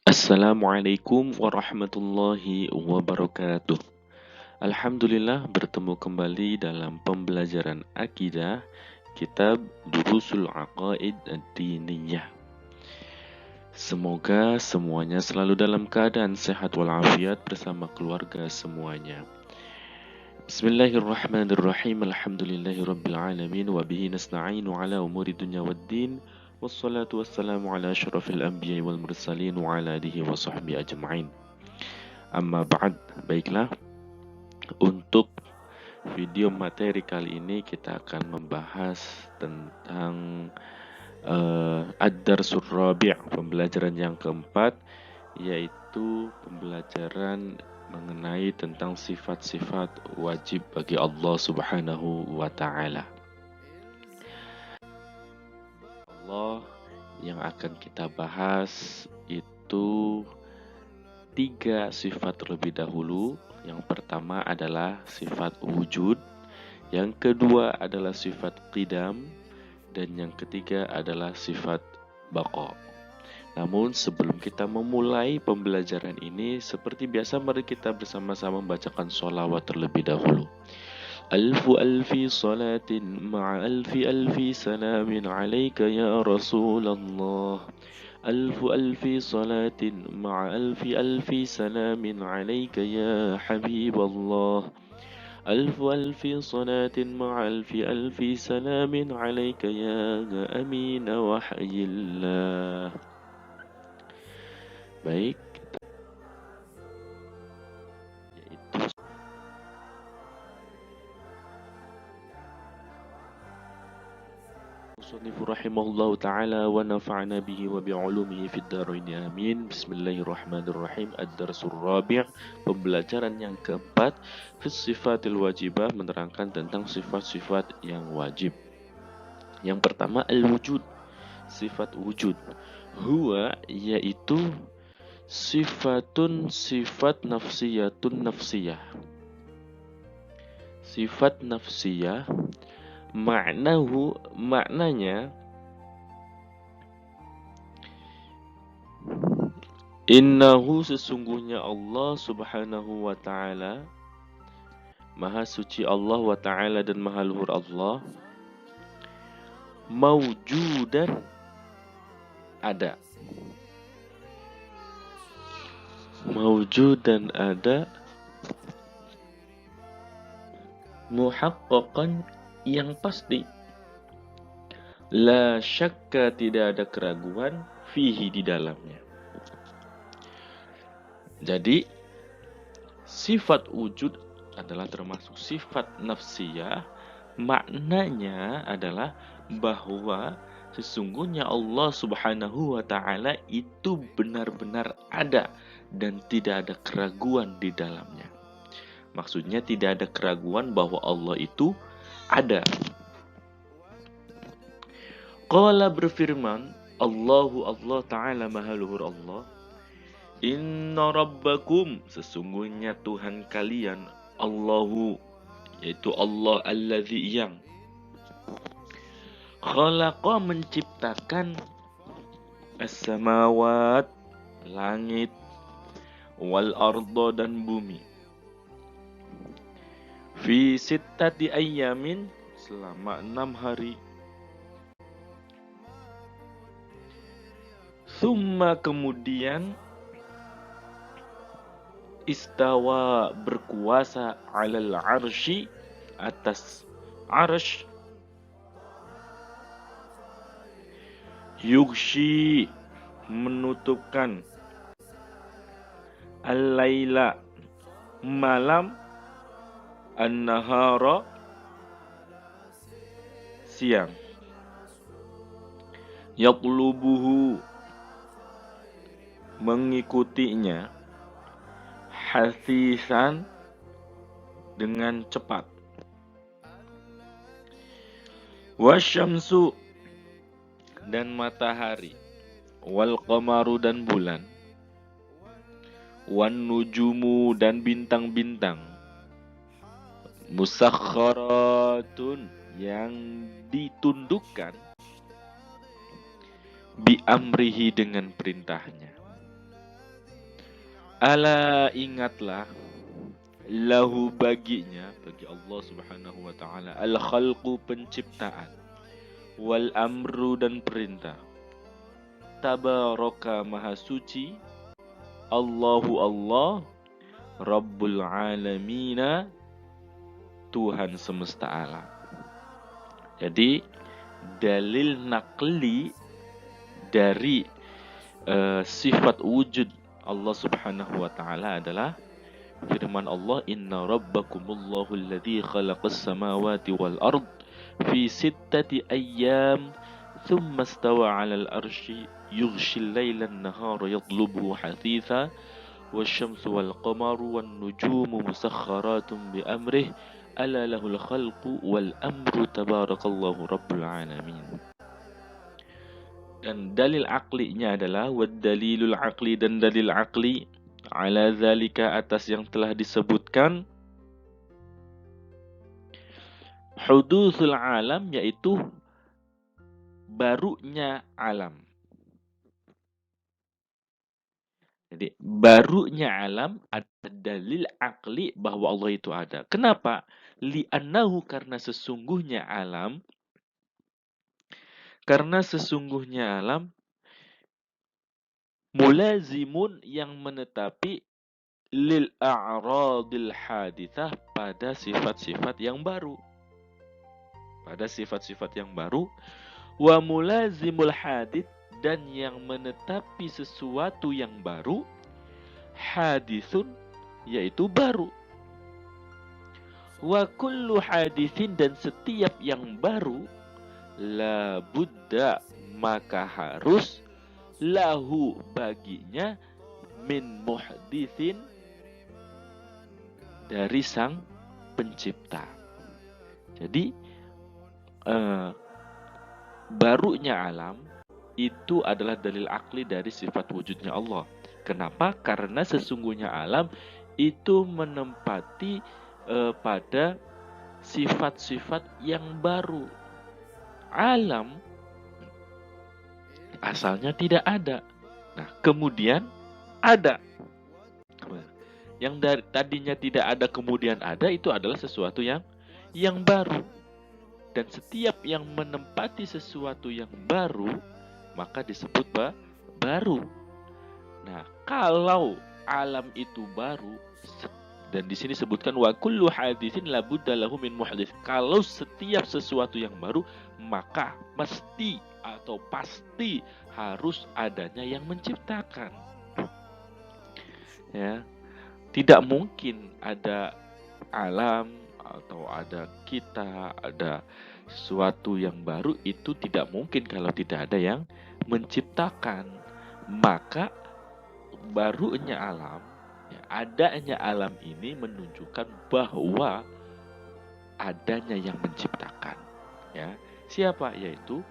Assalamualaikum warahmatullahi wabarakatuh. Alhamdulillah bertemu kembali dalam pembelajaran akidah kitab Durusul Aqaid Ad-Diniyah. Semoga semuanya selalu dalam keadaan sehat walafiat bersama keluarga semuanya. Bismillahirrahmanirrahim. Alhamdulillahirabbil alamin wa bihi nasta'inu ala umuri dunya waddin. Wassalatu wassalamu ala asyrafil anbiya'i wal mursalin wa ala alihi wa sahbihi ajma'in. Amma ba'd. Baiklah, untuk video materi kali ini kita akan membahas tentang Ad-Darsul Rabi', pembelajaran yang keempat, yaitu pembelajaran mengenai tentang sifat-sifat wajib bagi Allah Subhanahu wa Ta'ala. Allah yang akan kita bahas itu 3 sifat terlebih dahulu. Yang pertama adalah sifat wujud, yang kedua adalah sifat qidam, dan yang ketiga adalah sifat baqa. Namun sebelum kita memulai pembelajaran ini, seperti biasa mari kita bersama-sama membacakan sholawat terlebih dahulu. Alfu alfi salatin ma'a alfi alfi salamin alaika ya Rasulullah. Alfu alfi salatin ma'a alfi alfi salamin alaika ya Habiballah. Alfu alfi salatin ma'a alfi alfi salamin alaika ya amin wahyillah. Baik, yaitu Musannifur rahimahullahu ta'ala wa nafa'na bihi wa bi'ulumihi fid dharain amin. Bismillahirrahmanirrahim. Ad-Darsul Rabi', pembelajaran yang keempat, fis sifatil wajibah, menerangkan tentang sifat-sifat yang wajib. Yang pertama al-wujud, sifat wujud. Huwa, yaitu sifatun sifat nafsiyatun nafsiyah. Sifat nafsiyah, maknanya innahu, sesungguhnya Allah Subhanahu wa ta'ala, maha suci Allah wa ta'ala dan maha luhur Allah, mawjudan, ada. Mawjudan, ada. Muhaqqaqan, yang pasti. La syakka, tidak ada keraguan. Fihi, di dalamnya. Jadi sifat wujud adalah termasuk sifat nafsiyah. Maknanya adalah bahwa sesungguhnya Allah Subhanahu wa ta'ala itu benar-benar ada dan tidak ada keraguan di dalamnya. Maksudnya tidak ada keraguan bahwa Allah itu ada. Qala, berfirman Allahu, Allah Ta'ala maha luhur Allah, inna rabbakum, sesungguhnya Tuhan kalian, Allahu, yaitu Allah alladzi, yang khalaqa, menciptakan, as-samawat, langit, wal arda, dan bumi, fi sittati ayyamin, selama 6 hari. Thumma, kemudian, istawa, berkuasa, alal arsy, atas arsy, yughshi, menutupkan, al-laila, malam, an-nahara, siang, yatlubuhu, mengikutinya, hasisan, dengan cepat, wasyamsu, dan matahari, wal qamaru, dan bulan, wan nujumu, dan bintang-bintang, musakharatun, yang ditundukkan, bi amrihi, dengan perintahnya. Ala ingatlah, lahu baginya, bagi Allah Subhanahu wa taala, al khalqu penciptaan, wal amru dan perintah. Tabaraka maha suci, Allahu Allah, Rabbul alamina, Tuhan semesta alam. Jadi dalil nakli dari sifat wujud Allah Subhanahu wa taala adalah firman Allah, inna rabbakumullahu alladzi khalaqas samawati wal ard fi sittati ayyam thumma istawa 'alal arsy yughshil laila an-nahara yatlubuhu hathitha wasyamsu wal qamaru wan nujumu musakharatun bi amrih ala lahul khalqu wal amru tabarakallahu rabbul alamin. Dan dalil aklinya adalah wadalilul akli, dan dalil akli ala zalika atas yang telah disebutkan, hudusul alam yaitu barunya alam. Jadi barunya alam ada dalil akli bahwa Allah itu ada. Kenapa? Li'annahu karena sesungguhnya alam mulazimun yang menetapi lil a'radil hadithah pada sifat-sifat yang baru. Wa mulazimul hadith, dan yang menetapi sesuatu yang baru, hadithun yaitu baru. Wa kullu hadithin, dan setiap yang baru, la budda maka harus, lahu baginya, min muhdithin dari sang pencipta. Jadi barunya alam itu adalah dalil akli dari sifat wujudnya Allah. Kenapa? Karena sesungguhnya alam itu menempati pada sifat-sifat yang baru. Alam asalnya tidak ada. Nah, kemudian ada. Yang dari tadinya tidak ada kemudian ada, itu adalah sesuatu yang baru. Dan setiap yang menempati sesuatu yang baru, maka disebut baru. Nah, kalau alam itu baru, dan di sini sebutkan wa kullu haditsin la budda lahu min muhdits. Kalau setiap sesuatu yang baru, maka mesti atau pasti harus adanya yang menciptakan. Ya. Tidak mungkin ada alam atau ada kita, ada sesuatu yang baru, itu tidak mungkin kalau tidak ada yang menciptakan. Maka barunya alam, adanya alam ini menunjukkan bahwa adanya yang menciptakan. Ya, siapa? Yaitu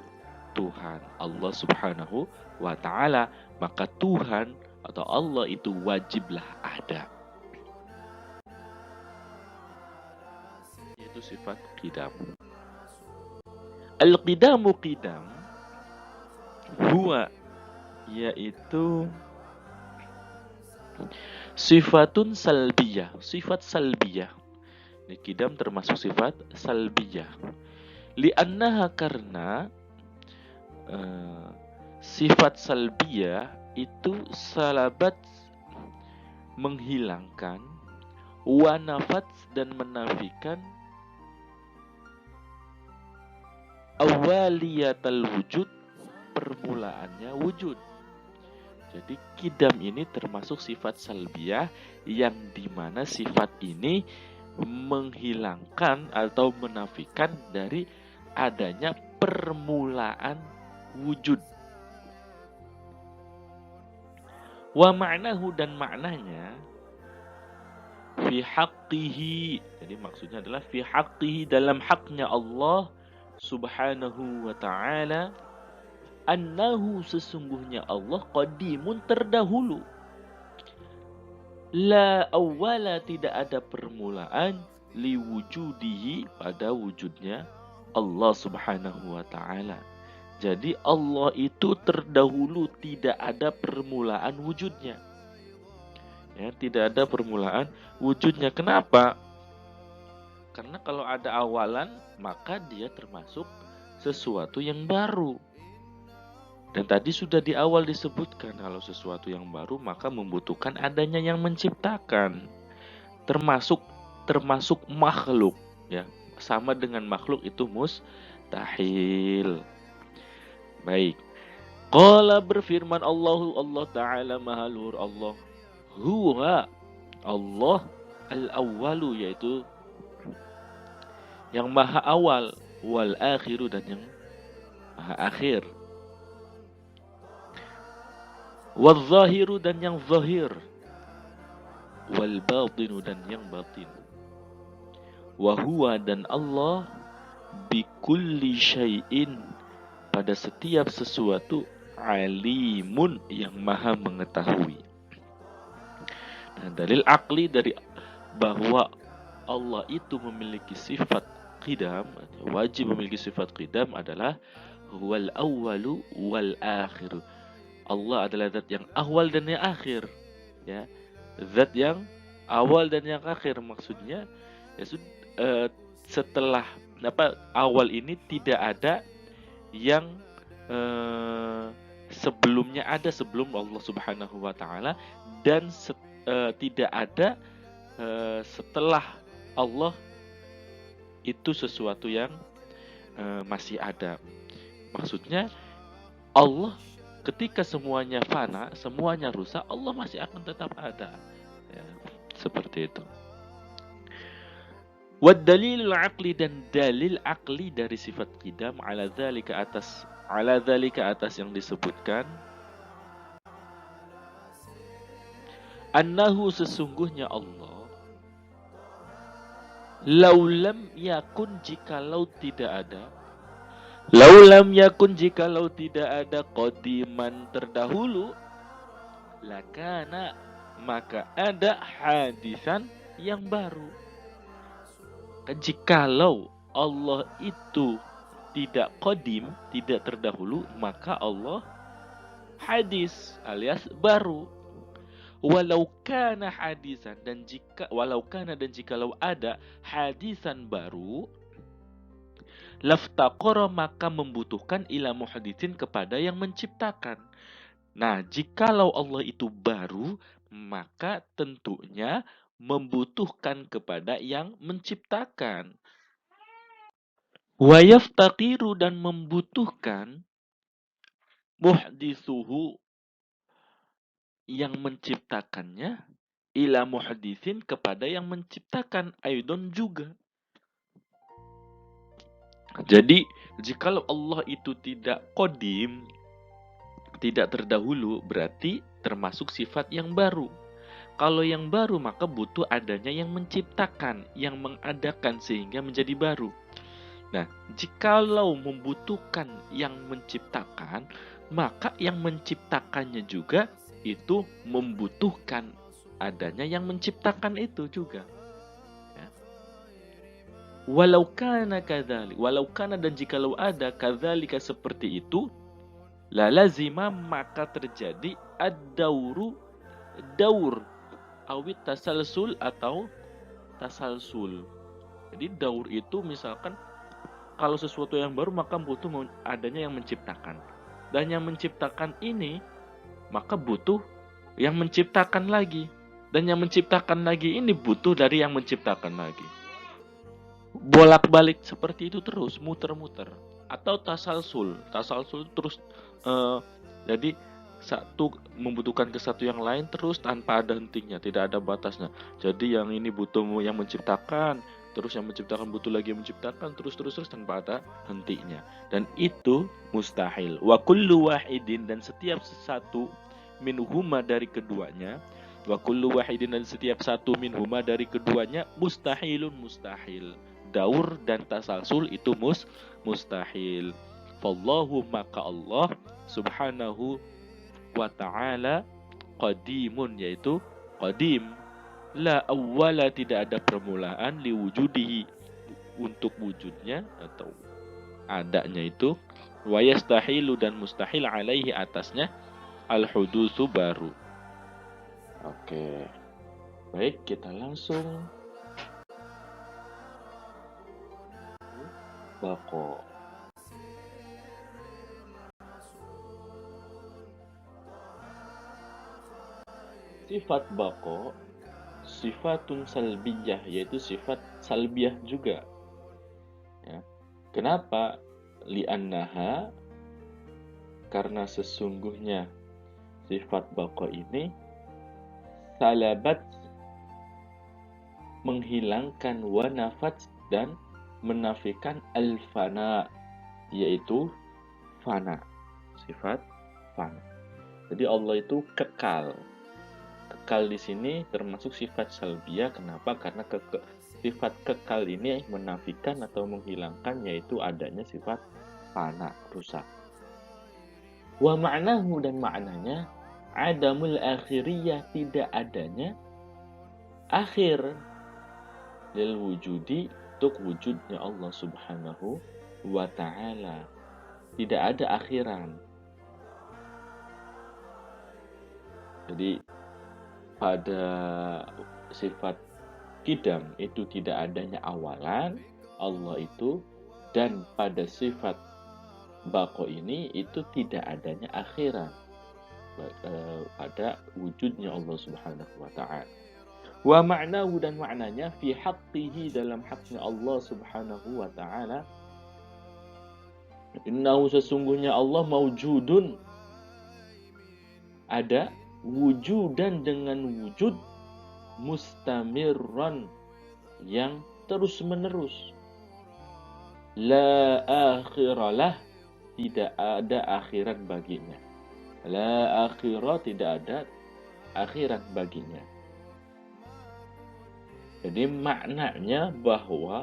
Tuhan Allah Subhanahu wa taala. Maka Tuhan atau Allah itu wajiblah ada. Yaitu sifat qidam. Al-qidamu qidam huwa, yaitu sifatun salbiyah, sifat salbiyah. Ini qidam termasuk sifat salbiyah. Li'annaha, karena sifat salbiyah itu salabat menghilangkan, wa nafat dan menafikan, awaliyatal wujud, permulaannya wujud. Jadi qidam ini termasuk sifat salbiyah yang dimana sifat ini menghilangkan atau menafikan dari adanya permulaan wujud. Wa ma'nahu, dan maknanya fi haqqihi. Jadi maksudnya adalah fi haqqihi, dalam haknya Allah Subhanahu wa ta'ala, annahu, sesungguhnya Allah, qadimun, terdahulu. La awwala, tidak ada permulaan, li wujudihi, pada wujudnya Allah Subhanahu wa ta'ala. Jadi Allah itu terdahulu, tidak ada permulaan wujudnya. Ya, tidak ada permulaan wujudnya. Kenapa? Karena kalau ada awalan, maka dia termasuk sesuatu yang baru. Dan tadi sudah di awal disebutkan, kalau sesuatu yang baru maka membutuhkan adanya yang menciptakan. Termasuk makhluk, ya. Sama dengan makhluk itu mustahil. Baik. Qala berfirman Allah Ta'ala Maha Luhur Allah. Huwa Allah al-awwalu, yaitu yang maha awal, wal akhiru, dan yang maha akhir, wal zahiru, dan yang zahir, wal batinu, dan yang batin. Wa huwa, dan Allah, bikulli syai'in, pada setiap sesuatu, alimun, yang maha mengetahui. Nah, dalil akli dari bahwa Allah itu memiliki sifat qidam, wajib memiliki sifat qidam, adalah huwal awwalu wal akhiru. Allah adalah zat yang awal dan yang akhir, ya. Zat yang awal dan yang akhir, maksudnya ya setelah awal ini tidak ada yang sebelumnya ada sebelum Allah Subhanahu wa taala, dan tidak ada setelah Allah itu sesuatu yang masih ada. Maksudnya Allah ketika semuanya fana, semuanya rusak, Allah masih akan tetap ada. Ya, seperti itu. Wad dalilul aqli, dan dalil aqli dari sifat qidam, ala dzalika atas yang disebutkan, annahu, sesungguhnya Allah, laulam yakun, jikalau tidak ada, laulam yakun, jikalau tidak ada, qadiman, terdahulu, lakana, maka ada, hadisan, yang baru. Jikalau Allah itu tidak qadim, tidak terdahulu, maka Allah hadis alias baru. Walau kana hadisan, dan jikalau ada hadisan baru, laftaqara, maka membutuhkan ila muhaditsin, kepada yang menciptakan. Nah, jikalau Allah itu baru, maka tentunya membutuhkan kepada yang menciptakan. Wa yaftaqiru, dan membutuhkan, muhditsuhu, yang menciptakannya, ila muhaditsin, kepada yang menciptakan, aidon, juga. Jadi jikalau Allah itu tidak qadim, tidak terdahulu, berarti termasuk sifat yang baru. Kalau yang baru, maka butuh adanya yang menciptakan, yang mengadakan sehingga menjadi baru. Nah, jikalau membutuhkan yang menciptakan, maka yang menciptakannya juga itu membutuhkan adanya yang menciptakan itu juga. Ya. Walau kana kadzalik, walau kana, dan jikalau ada, kadzalika, seperti itu, la lazima, maka terjadi ad-dauru, daur, awit tasalsul, atau tasalsul. Jadi daur itu misalkan kalau sesuatu yang baru, maka butuh adanya yang menciptakan. Dan yang menciptakan ini, maka butuh yang menciptakan lagi. Dan yang menciptakan lagi ini butuh dari yang menciptakan lagi. Bolak-balik seperti itu terus, muter-muter. Atau tasalsul. Tasalsul terus, jadi satu membutuhkan ke satu yang lain terus tanpa ada hentinya, tidak ada batasnya. Jadi yang ini butuh yang menciptakan, terus yang menciptakan butuh lagi yang menciptakan, terus tanpa ada hentinya. Dan itu mustahil. Wa kullu wahidin, dan setiap satu, minhuma, dari keduanya, wa kullu wahidin, dan setiap satu, minhuma, dari keduanya, mustahilun, mustahil. Daur dan tasalsul itu mustahil. Fallahu, maka Allah Subhanahu wa ta'ala, qadimun, yaitu qadim, la awwala, tidak ada permulaan, liwujudihi, untuk wujudnya atau adanya itu, wa yastahilu, dan mustahil, alaihi, atasnya, al-hudusu, baru. Oke. Baik, kita langsung bako. Sifat bako sifatun salbiyah, yaitu sifat salbiyah juga. Ya. Kenapa? Li'annaha, karena sesungguhnya sifat bako ini salabat, menghilangkan, wanafat, dan menafikan al-fana, yaitu fana, sifat fana. Jadi Allah itu kekal. Kekal di sini termasuk sifat salbiyah. Kenapa? Karena sifat kekal ini menafikan atau menghilangkan, yaitu adanya sifat fana, rusak. Wa ma'nahu, dan maknanya adamul akhiriyah, tidak adanya akhir, lil wujudi, untuk wujudnya Allah Subhanahu wa ta'ala. Tidak ada akhiran. Jadi pada sifat qidam itu tidak adanya awalan Allah itu, dan pada sifat baqo ini itu tidak adanya akhiran pada wujudnya Allah Subhanahu wa ta'ala. Wa ma'nahu, dan maknanya fi haqqihi, dalam haknya Allah Subhanahu wa ta'ala, innahu, sesungguhnya Allah maujudun, ada, wujudan, dengan wujud, mustamirran, yang terus menerus, la akhiralah, tidak ada akhirat baginya, la akhirah, tidak ada akhirat baginya. Jadi maknanya bahwa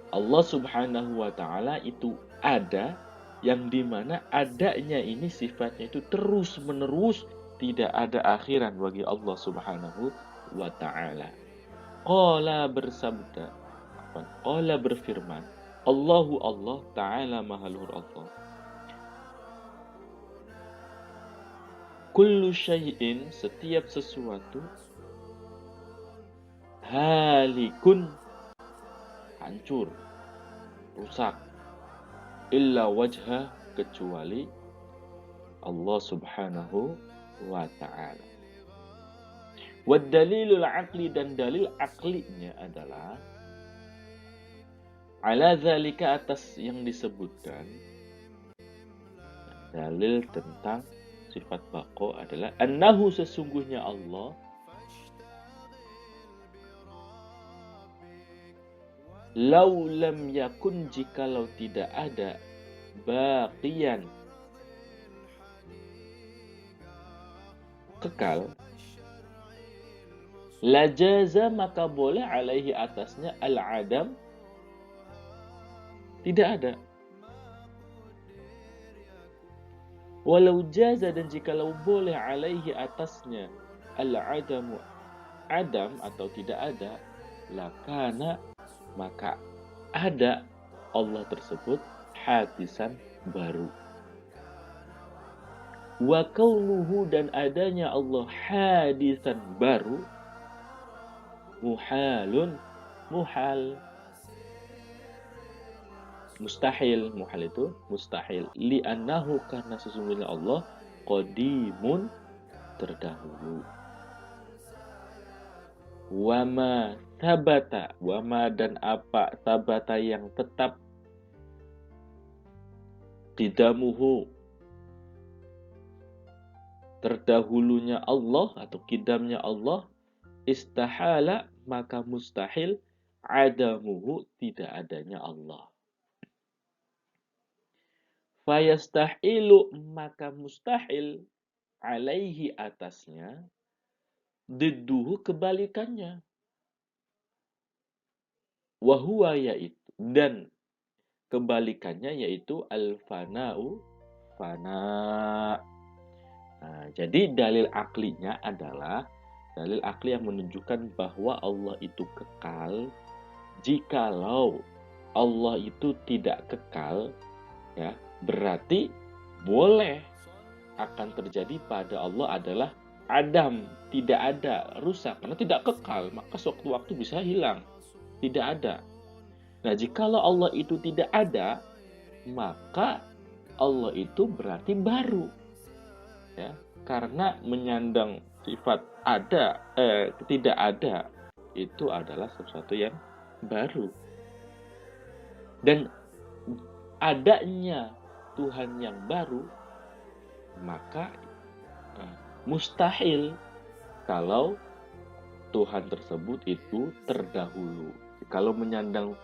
Allah Subhanahu wa ta'ala itu ada, yang dimana adanya ini sifatnya itu terus menerus, tidak ada akhiran bagi Allah Subhanahu wa ta'ala. Qala, bersabda, qala, berfirman, Allahu, Allah, ta'ala, maha luhur Allah, kullu syai'in, setiap sesuatu, halikun, hancur, rusak, illa wajha, kecuali Allah Subhanahu wa ta'ala. Wad dalilul aqli, dan dalil aqlinya adalah ala zalika, atas yang disebutkan. Dalil tentang sifat baqo adalah annahu, sesungguhnya Allah, lau lam yakun, jikalau tidak ada, baqiyan, kekal, la jaza, maka boleh, alaihi, atasnya, al-adam, tidak ada. Walau jaza, dan jikalau boleh, alaihi, atasnya, al-adamu, adam atau tidak ada, lakana, maka ada Allah tersebut hadisan, baru. Wa kaunuhu, dan adanya Allah hadisan, baru, muhalun, muhal, mustahil. Muhal itu mustahil. Li'annahu, karena sesungguhnya Allah qadimun, terdahulu. Wama sabata, wama, dan apa, sabata, yang tetap, qidamuhu, terdahulunya Allah atau qidamnya Allah, istahala, maka mustahil, adamuhu, tidak adanya Allah. Fayastahilu, maka mustahil, alaihi, atasnya, didduhu, kebalikannya, wahuwa, yaitu, dan kebalikannya, yaitu al-fana'u, fana. Nah, jadi dalil aklinya adalah dalil akli yang menunjukkan bahwa Allah itu kekal. Jikalau Allah itu tidak kekal, ya, berarti boleh akan terjadi pada Allah adalah Adam tidak ada, rusak karena tidak kekal, maka sewaktu-waktu bisa hilang, tidak ada. Nah, jikalau Allah itu tidak ada, maka Allah itu berarti baru, ya, karena menyandang sifat tidak ada itu adalah sesuatu yang baru. Dan adanya Tuhan yang baru, maka mustahil kalau Tuhan tersebut itu terdahulu. Kalau menyandang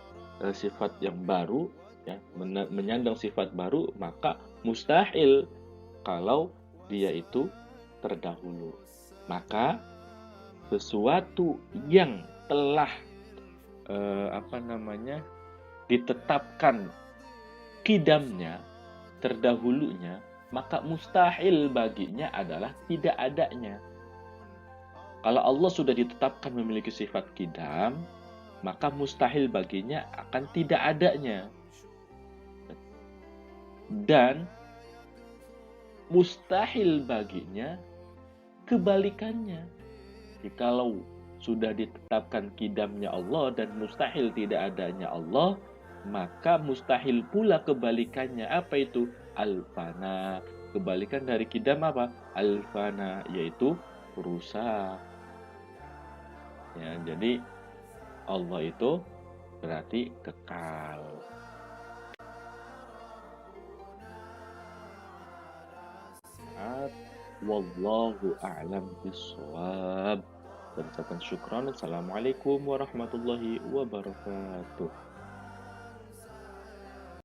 sifat yang baru, ya, menyandang sifat baru, maka mustahil kalau dia itu terdahulu. Maka sesuatu yang telah ditetapkan kidamnya, terdahulunya, maka mustahil baginya adalah tidak adanya. Kalau Allah sudah ditetapkan memiliki sifat kidam, maka mustahil baginya akan tidak adanya. Dan mustahil baginya kebalikannya. Jikalau sudah ditetapkan kidamnya Allah dan mustahil tidak adanya Allah, maka mustahil pula kebalikannya. Apa itu? Al-fana. Kebalikan dari kidam apa? Al-fana, yaitu rusak. Ya, jadi Allah itu berarti kekal. Wallahu a'lam bishawab. Dan syukran. Assalamualaikum warahmatullahi wabarakatuh.